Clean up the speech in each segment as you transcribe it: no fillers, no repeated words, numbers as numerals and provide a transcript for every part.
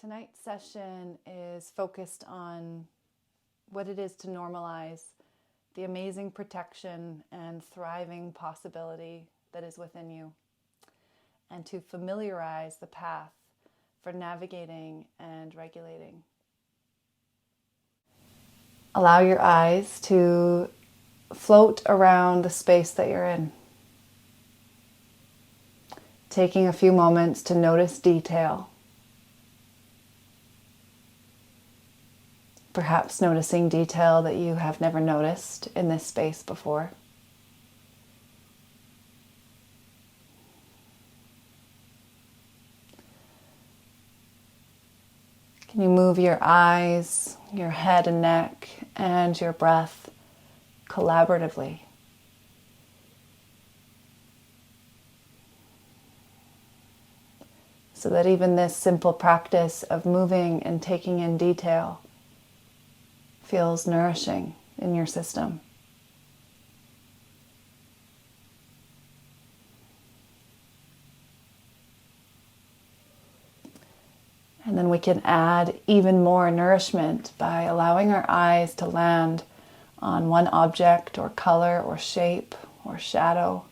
Tonight's session is focused on what it is to normalize the amazing protection and thriving possibility that is within you, and to familiarize the path for navigating and regulating. Allow your eyes to float around the space that you're in, taking a few moments to notice detail. Perhaps noticing detail that you have never noticed in this space before. Can you move your eyes, your head and neck, and your breath collaboratively? So that even this simple practice of moving and taking in detail feels nourishing in your system. And then we can add even more nourishment by allowing our eyes to land on one object or color or shape or shadow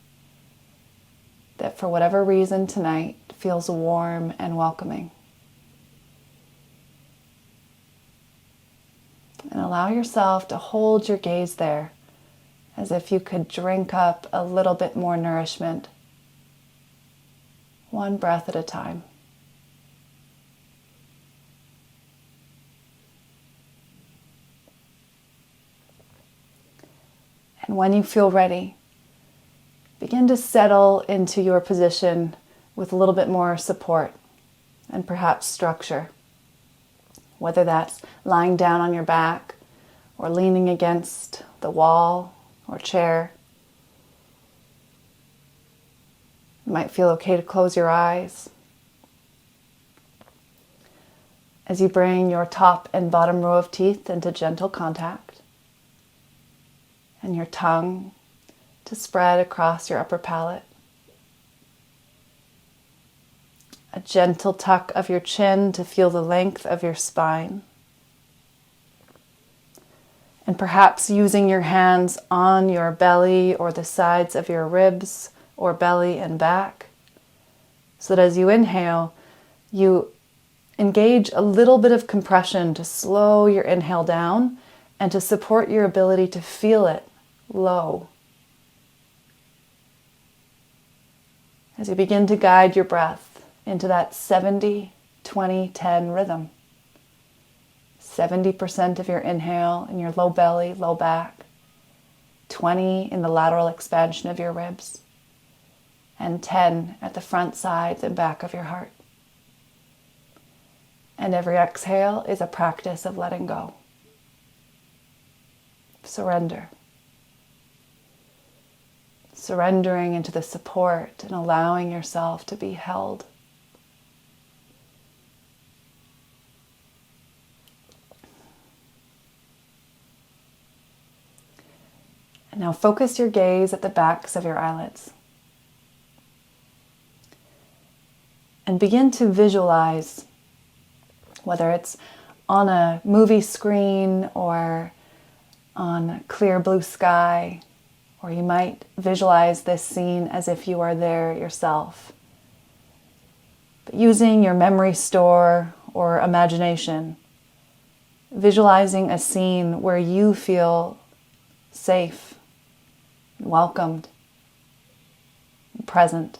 that for whatever reason tonight feels warm and welcoming. And allow yourself to hold your gaze there as if you could drink up a little bit more nourishment, one breath at a time. And when you feel ready, begin to settle into your position with a little bit more support and perhaps structure. Whether that's lying down on your back or leaning against the wall or chair. It might feel okay to close your eyes. As you bring your top and bottom row of teeth into gentle contact, and your tongue to spread across your upper palate. A gentle tuck of your chin to feel the length of your spine. And perhaps using your hands on your belly or the sides of your ribs or belly and back, so that as you inhale, you engage a little bit of compression to slow your inhale down and to support your ability to feel it low. As you begin to guide your breath into that 70-20-10 rhythm. 70% of your inhale in your low belly, low back. 20 in the lateral expansion of your ribs. And 10 at the front, sides, and back of your heart. And every exhale is a practice of letting go. Surrender. Surrendering into the support and allowing yourself to be held. And now focus your gaze at the backs of your eyelids. And begin to visualize, whether it's on a movie screen or on a clear blue sky, or you might visualize this scene as if you are there yourself. But using your memory store or imagination, visualizing a scene where you feel safe, welcomed, and present.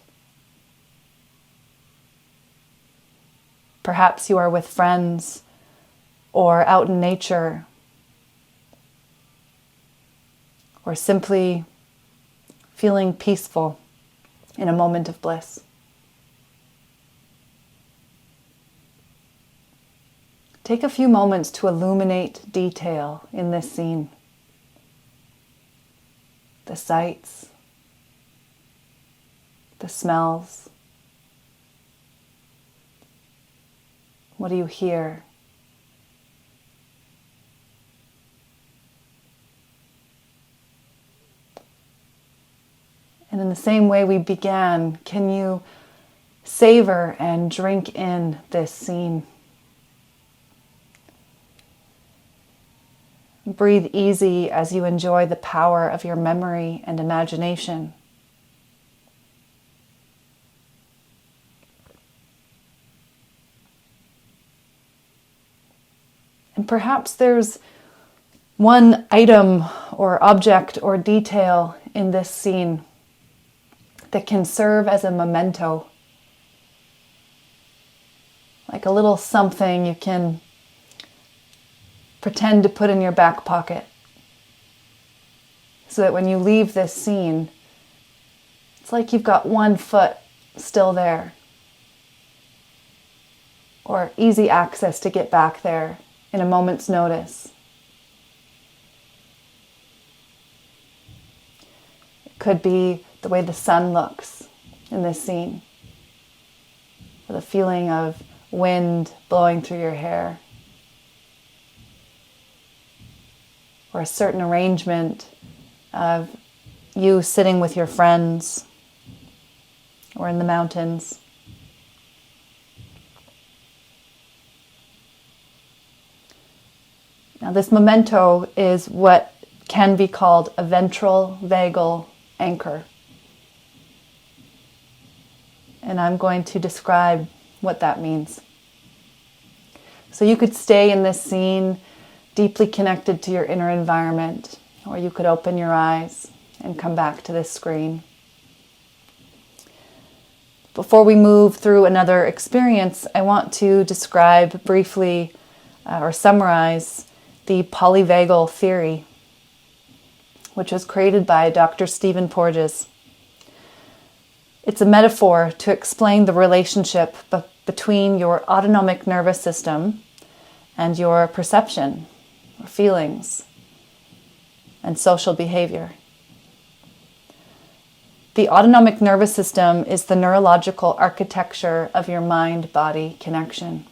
Perhaps you are with friends or out in nature, or simply feeling peaceful in a moment of bliss. Take a few moments to illuminate detail in this scene. The sights, the smells. What do you hear? And in the same way we began, can you savor and drink in this scene? Breathe easy as you enjoy the power of your memory and imagination. And perhaps there's one item or object or detail in this scene that can serve as a memento, like a little something you can pretend to put in your back pocket, so that when you leave this scene, it's like you've got one foot still there, or easy access to get back there in a moment's notice. It could be the way the sun looks in this scene, or the feeling of wind blowing through your hair, or a certain arrangement of you sitting with your friends or in the mountains. Now, this memento is what can be called a ventral vagal anchor. And I'm going to describe what that means. So you could stay in this scene deeply connected to your inner environment, or you could open your eyes and come back to this screen. Before we move through another experience, I want to describe briefly or summarize the polyvagal theory, which was created by Dr. Stephen Porges. It's a metaphor to explain the relationship between your autonomic nervous system and your perception, or feelings, and social behavior. The autonomic nervous system is the neurological architecture of your mind-body connection.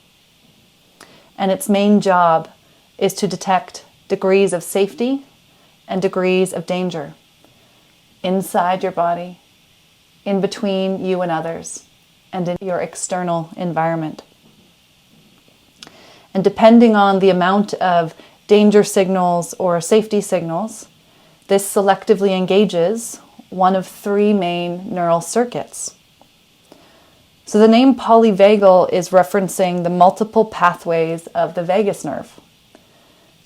And its main job is to detect degrees of safety and degrees of danger inside your body, in between you and others, and in your external environment. And depending on the amount of danger signals or safety signals, this selectively engages one of three main neural circuits. So the name polyvagal is referencing the multiple pathways of the vagus nerve.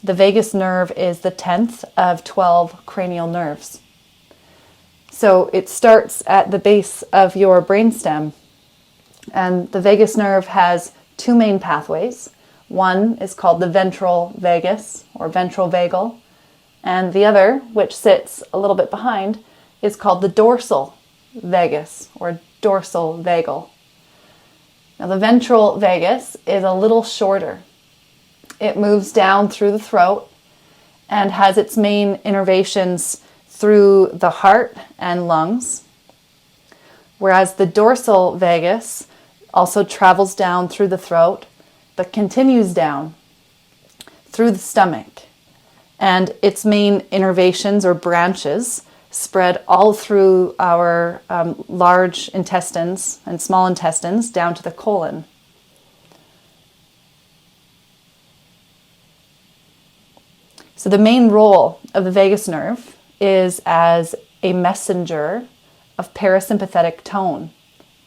The vagus nerve is the 10th of 12 cranial nerves. So it starts at the base of your brainstem, and the vagus nerve has two main pathways. One is called the ventral vagus or ventral vagal, and the other, which sits a little bit behind, is called the dorsal vagus or dorsal vagal. Now the ventral vagus is a little shorter. It moves down through the throat and has its main innervations through the heart and lungs, whereas the dorsal vagus also travels down through the throat, but continues down through the stomach, and its main innervations or branches spread all through our large intestines and small intestines down to the colon. So the main role of the vagus nerve is as a messenger of parasympathetic tone,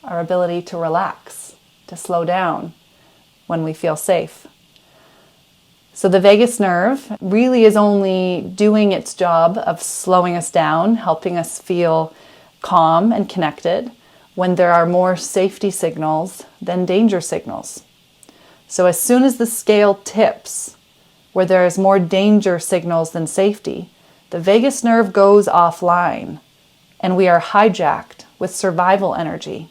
our ability to relax, to slow down when we feel safe. So the vagus nerve really is only doing its job of slowing us down, helping us feel calm and connected when there are more safety signals than danger signals. So as soon as the scale tips, where there is more danger signals than safety, the vagus nerve goes offline, and we are hijacked with survival energy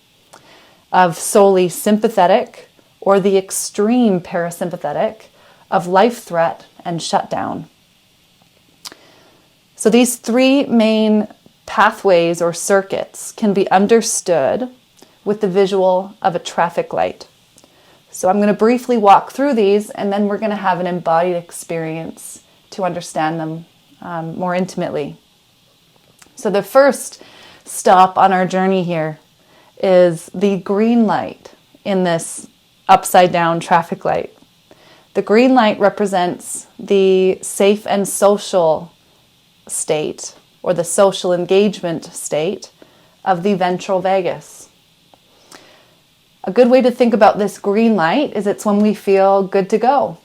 of solely sympathetic or the extreme parasympathetic of life threat and shutdown. So these three main pathways or circuits can be understood with the visual of a traffic light. So I'm going to briefly walk through these, and then we're going to have an embodied experience to understand them more intimately. So the first stop on our journey here is the green light in this upside down traffic light. The green light represents the safe and social state, or the social engagement state of the ventral vagus. A good way to think about this green light is it's when we feel good to go.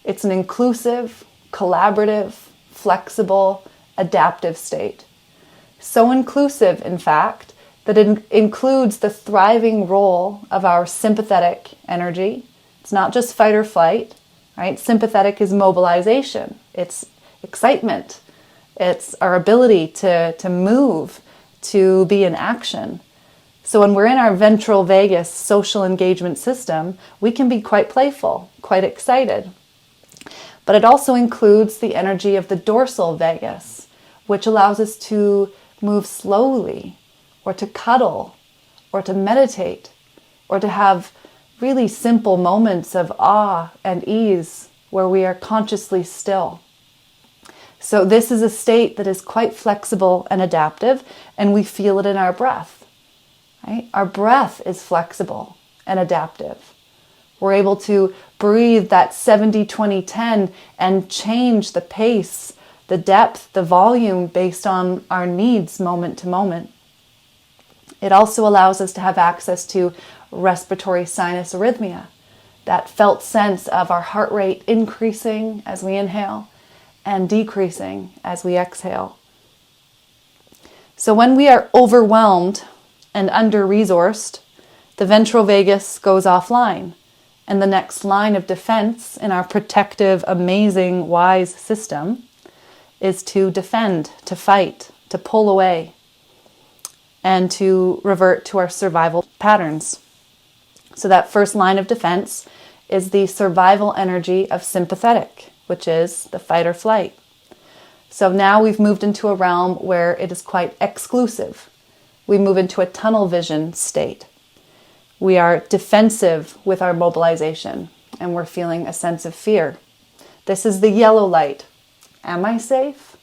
It's an inclusive, collaborative, flexible, adaptive state. So inclusive, in fact, that it includes the thriving role of our sympathetic energy. It's not just fight or flight, right? Sympathetic is mobilization. It's excitement. It's our ability to move, to be in action. So when we're in our ventral vagus social engagement system, we can be quite playful, quite excited. But it also includes the energy of the dorsal vagus, which allows us to move slowly, or to cuddle, or to meditate, or to have really simple moments of awe and ease where we are consciously still. So this is a state that is quite flexible and adaptive, and we feel it in our breath. Right? Our breath is flexible and adaptive. We're able to breathe that 70-20-10 and change the pace, the depth, the volume based on our needs moment to moment. It also allows us to have access to respiratory sinus arrhythmia, that felt sense of our heart rate increasing as we inhale and decreasing as we exhale. So when we are overwhelmed and under-resourced, the ventral vagus goes offline, and the next line of defense in our protective, amazing, wise system is to defend, to fight, to pull away, and to revert to our survival patterns. So that first line of defense is the survival energy of sympathetic, which is the fight or flight. So now we've moved into a realm where it is quite exclusive. We move into a tunnel vision state. We are defensive with our mobilization, and we're feeling a sense of fear. This is the yellow light. Am I safe?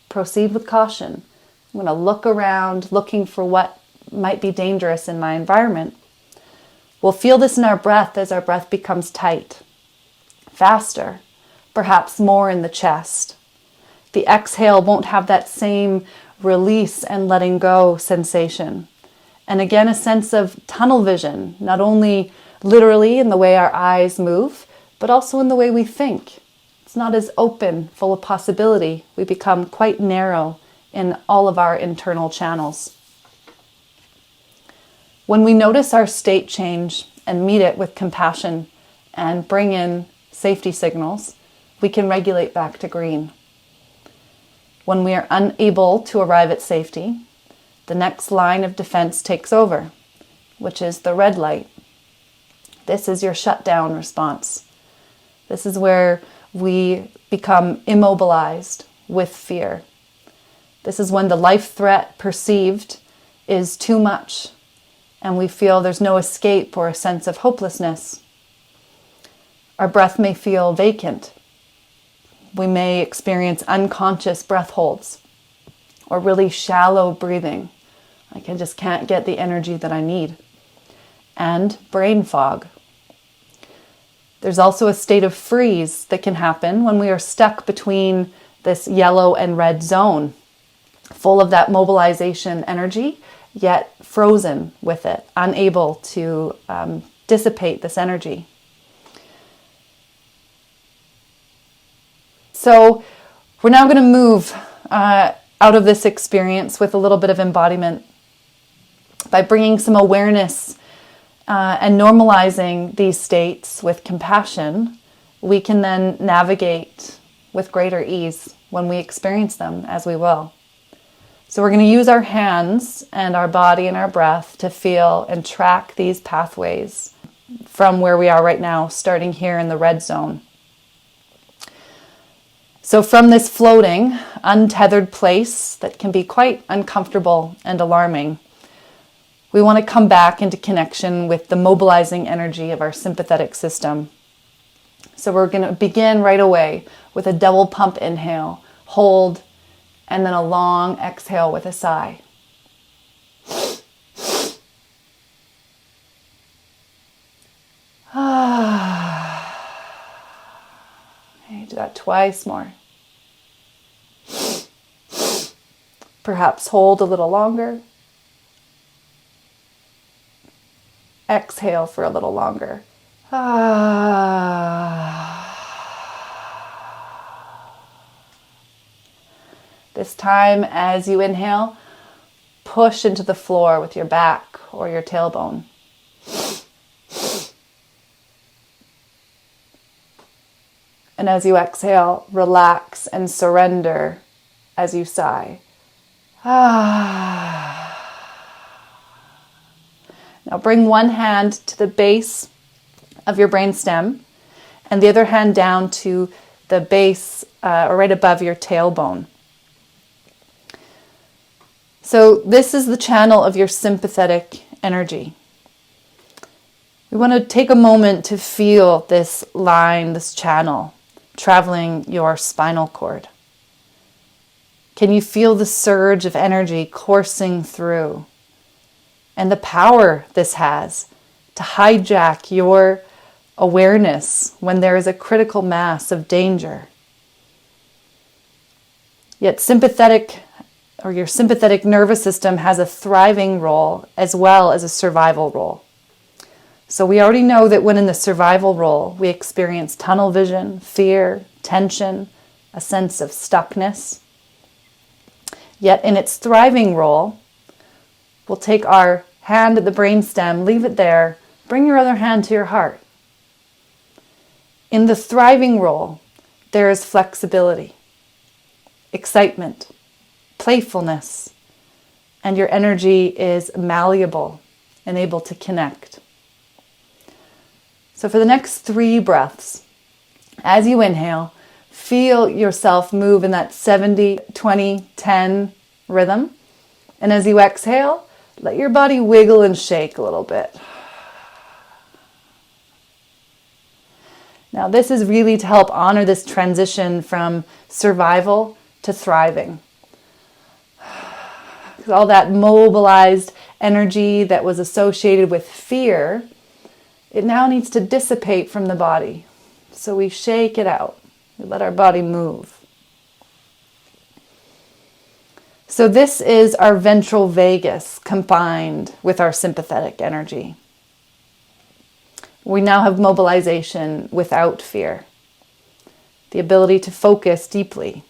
Proceed with caution. I'm going to look around, looking for what might be dangerous in my environment. We'll feel this in our breath as our breath becomes tight, faster, perhaps more in the chest. The exhale won't have that same release and letting go sensation. And again, a sense of tunnel vision, not only literally in the way our eyes move, but also in the way we think. It's not as open, full of possibility. We become quite narrow in all of our internal channels. When we notice our state change and meet it with compassion and bring in safety signals, we can regulate back to green. When we are unable to arrive at safety, the next line of defense takes over, which is the red light. This is your shutdown response. This is where we become immobilized with fear. This is when the life threat perceived is too much, and we feel there's no escape or a sense of hopelessness. Our breath may feel vacant. We may experience unconscious breath holds or really shallow breathing. Like I just can't get the energy that I need. And brain fog. There's also a state of freeze that can happen when we are stuck between this yellow and red zone, full of that mobilization energy, yet frozen with it, unable to dissipate this energy. So we're now going to move out of this experience with a little bit of embodiment by bringing some awareness and normalizing these states with compassion. We can then navigate with greater ease when we experience them, as we will. So we're going to use our hands and our body and our breath to feel and track these pathways from where we are right now, starting here in the red zone. So from this floating, untethered place that can be quite uncomfortable and alarming, we want to come back into connection with the mobilizing energy of our sympathetic system. So we're going to begin right away with a double pump inhale, hold, and then a long exhale with a sigh. Do that twice more. Perhaps hold a little longer. Exhale for a little longer. This time, as you inhale, push into the floor with your back or your tailbone. And as you exhale, relax and surrender as you sigh. Now bring one hand to the base of your brainstem and the other hand down to the base or right above your tailbone. So this is the channel of your sympathetic energy. We want to take a moment to feel this line, this channel, traveling your spinal cord. Can you feel the surge of energy coursing through? And the power this has to hijack your awareness when there is a critical mass of danger. Yet your sympathetic nervous system has a thriving role as well as a survival role. So we already know that when in the survival role, we experience tunnel vision, fear, tension, a sense of stuckness. Yet in its thriving role, we'll take our hand at the brainstem, leave it there, bring your other hand to your heart. In the thriving role, there is flexibility, excitement, playfulness, and your energy is malleable and able to connect. So for the next 3 breaths, as you inhale, feel yourself move in that 70-20-10 rhythm. And as you exhale, let your body wiggle and shake a little bit. Now this is really to help honor this transition from survival to thriving. Because all that mobilized energy that was associated with fear, it now needs to dissipate from the body. So we shake it out. We let our body move. So this is our ventral vagus combined with our sympathetic energy. We now have mobilization without fear. The ability to focus deeply,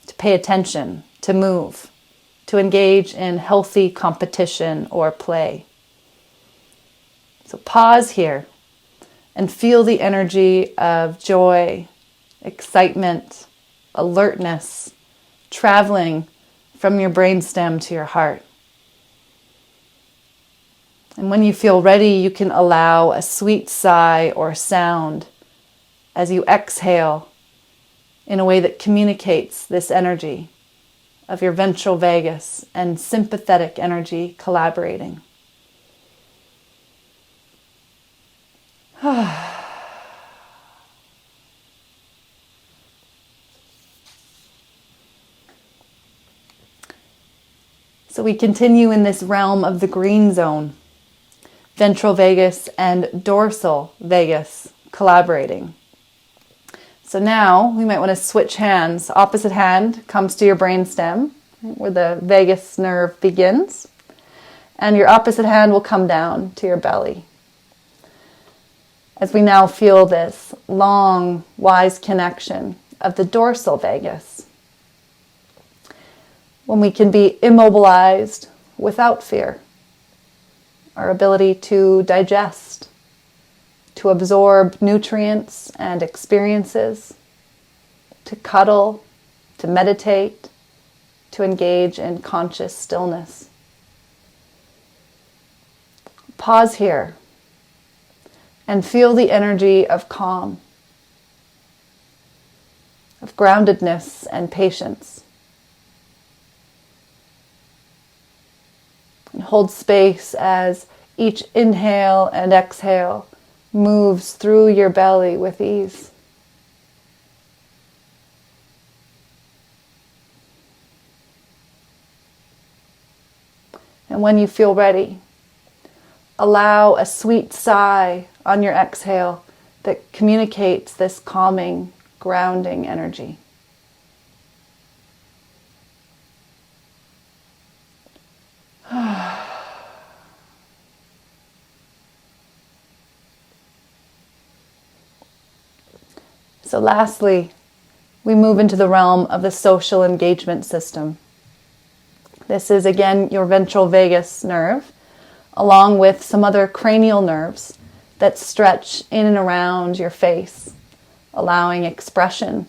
to pay attention, to move, to engage in healthy competition or play. So pause here and feel the energy of joy, excitement, alertness, traveling from your brainstem to your heart. And when you feel ready, you can allow a sweet sigh or sound as you exhale in a way that communicates this energy of your ventral vagus and sympathetic energy collaborating. So we continue in this realm of the green zone, ventral vagus and dorsal vagus collaborating. So now we might want to switch hands. Opposite hand comes to your brainstem, where the vagus nerve begins, and your opposite hand will come down to your belly. As we now feel this long, wise connection of the dorsal vagus, when we can be immobilized without fear, our ability to digest, to absorb nutrients and experiences, to cuddle, to meditate, to engage in conscious stillness. Pause here and feel the energy of calm, of groundedness and patience. And hold space as each inhale and exhale moves through your belly with ease. And when you feel ready, allow a sweet sigh on your exhale that communicates this calming grounding energy. So lastly, we move into the realm of the social engagement system. This is again your ventral vagus nerve, along with some other cranial nerves that stretch in and around your face, allowing expression,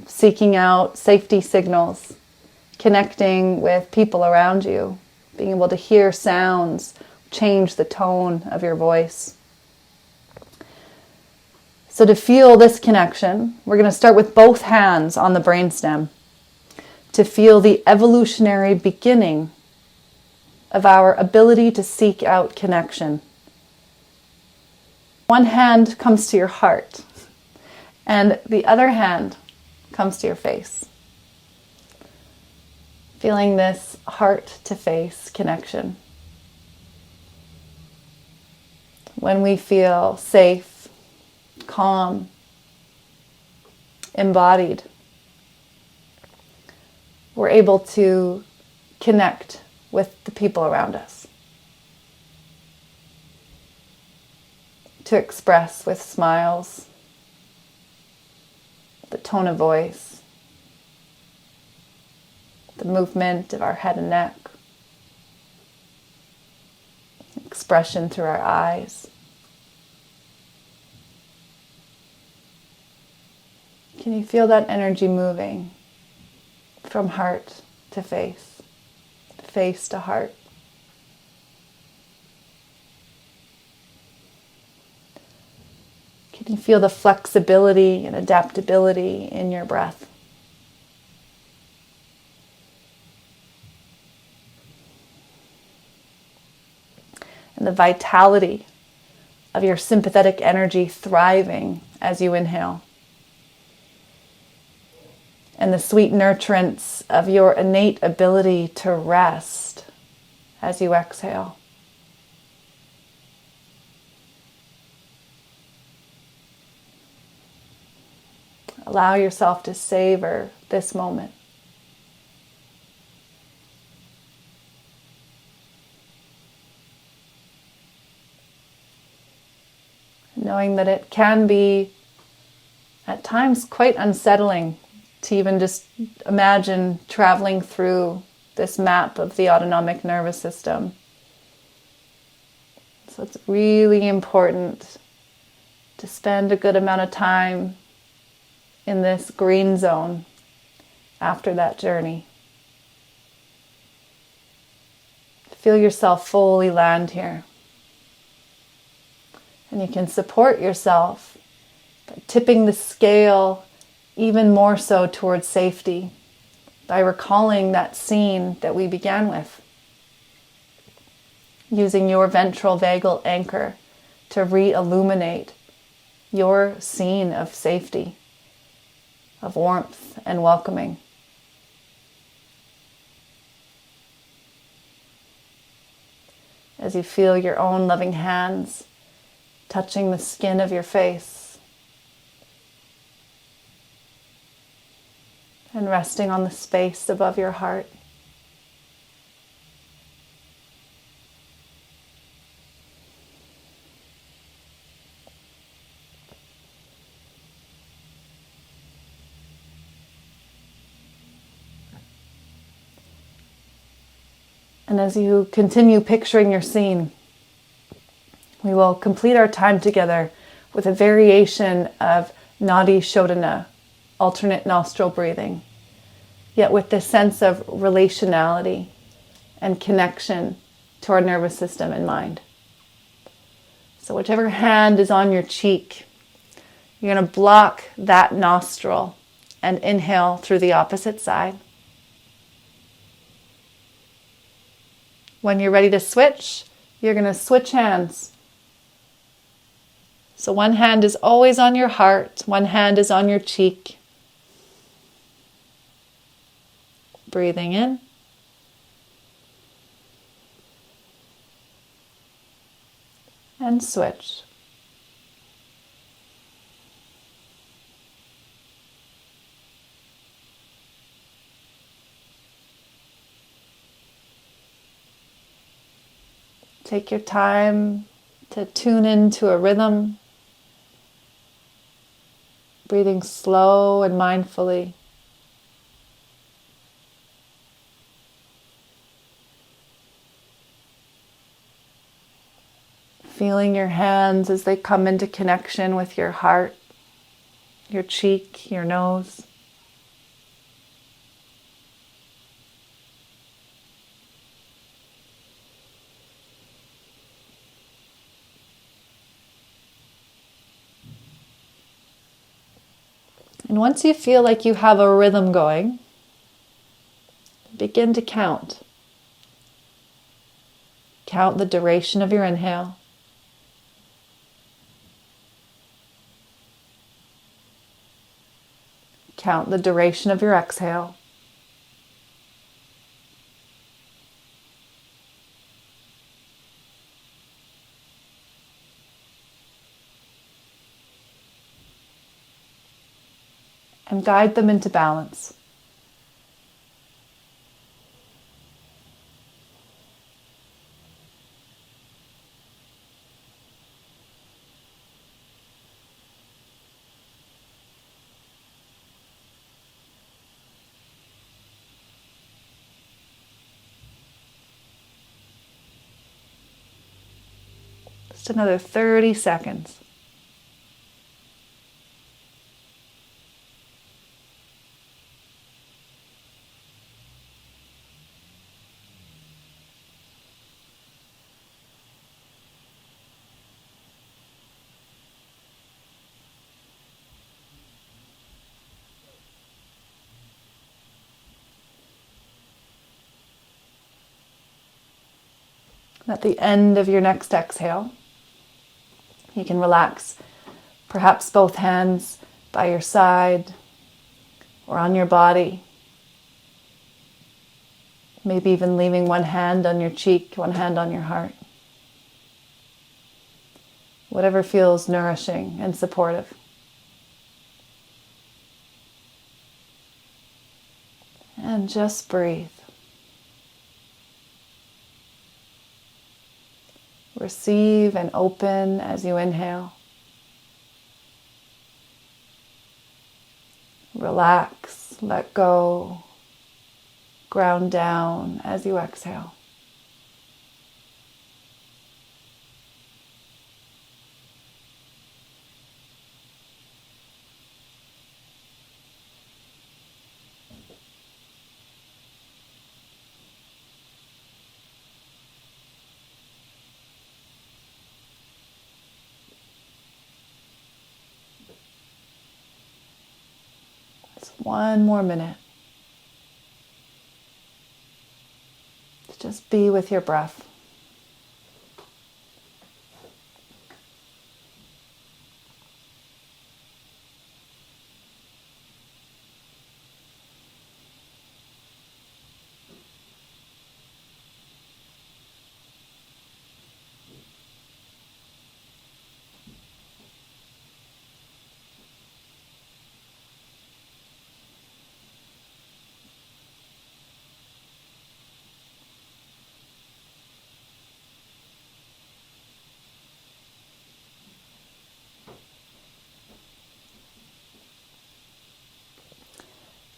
seeking out safety signals, connecting with people around you, being able to hear sounds, change the tone of your voice. So to feel this connection, we're going to start with both hands on the brainstem to feel the evolutionary beginning of our ability to seek out connection. One hand comes to your heart, and the other hand comes to your face. Feeling this heart-to-face connection. When we feel safe, calm, embodied, we're able to connect with the people around us. To express with smiles, the tone of voice, the movement of our head and neck, expression through our eyes. Can you feel that energy moving from heart to face to heart? Can you feel the flexibility and adaptability in your breath? And the vitality of your sympathetic energy thriving as you inhale. And the sweet nurturance of your innate ability to rest as you exhale. Allow yourself to savor this moment. Knowing that it can be at times quite unsettling to even just imagine traveling through this map of the autonomic nervous system. So it's really important to spend a good amount of time in this green zone after that journey. Feel yourself fully land here. And you can support yourself by tipping the scale even more so towards safety, by recalling that scene that we began with. Using your ventral vagal anchor to re-illuminate your scene of safety, of warmth and welcoming. As you feel your own loving hands touching the skin of your face, and resting on the space above your heart. And as you continue picturing your scene, we will complete our time together with a variation of Nadi Shodhana, alternate nostril breathing, yet with this sense of relationality and connection to our nervous system and mind. So whichever hand is on your cheek, you're going to block that nostril and inhale through the opposite side. When you're ready to switch, you're going to switch hands. So one hand is always on your heart, one hand is on your cheek. Breathing in. And switch. Take your time to tune into a rhythm, breathing slow and mindfully. Feeling your hands as they come into connection with your heart, your cheek, your nose. And once you feel like you have a rhythm going, begin to count. Count the duration of your inhale. Count the duration of your exhale. And guide them into balance. Just another 30 seconds. At the end of your next exhale, you can relax perhaps both hands by your side or on your body. Maybe even leaving one hand on your cheek, one hand on your heart. Whatever feels nourishing and supportive. And just breathe. Receive and open as you inhale. Relax, let go, ground down as you exhale. One more minute. Just be with your breath.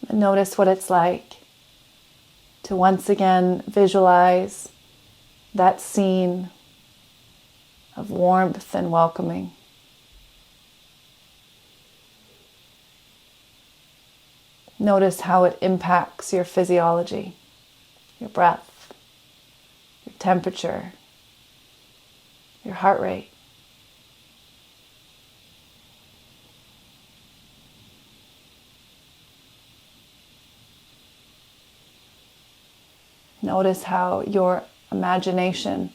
And notice what it's like to once again visualize that scene of warmth and welcoming. Notice how it impacts your physiology, your breath, your temperature, your heart rate. Notice how your imagination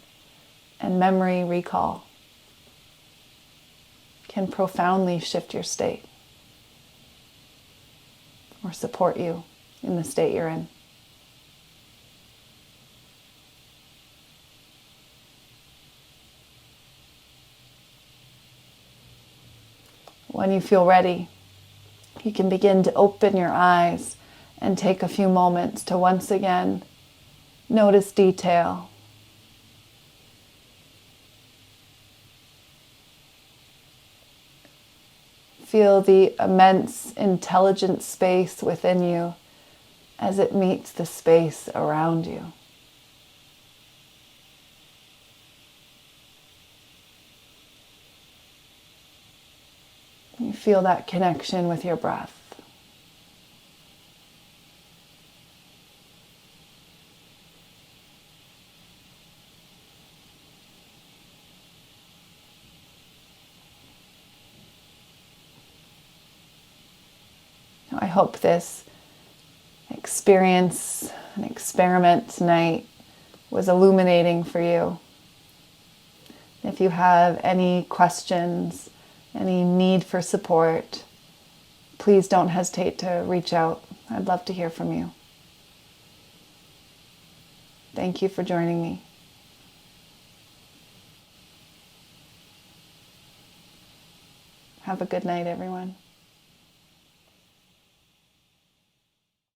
and memory recall can profoundly shift your state or support you in the state you're in. When you feel ready, you can begin to open your eyes and take a few moments to once again notice detail. Feel the immense intelligent space within you as it meets the space around you. You feel that connection with your breath. I hope this experience and experiment tonight was illuminating for you. If you have any questions, any need for support, please don't hesitate to reach out. I'd love to hear from you. Thank you for joining me. Have a good night, everyone.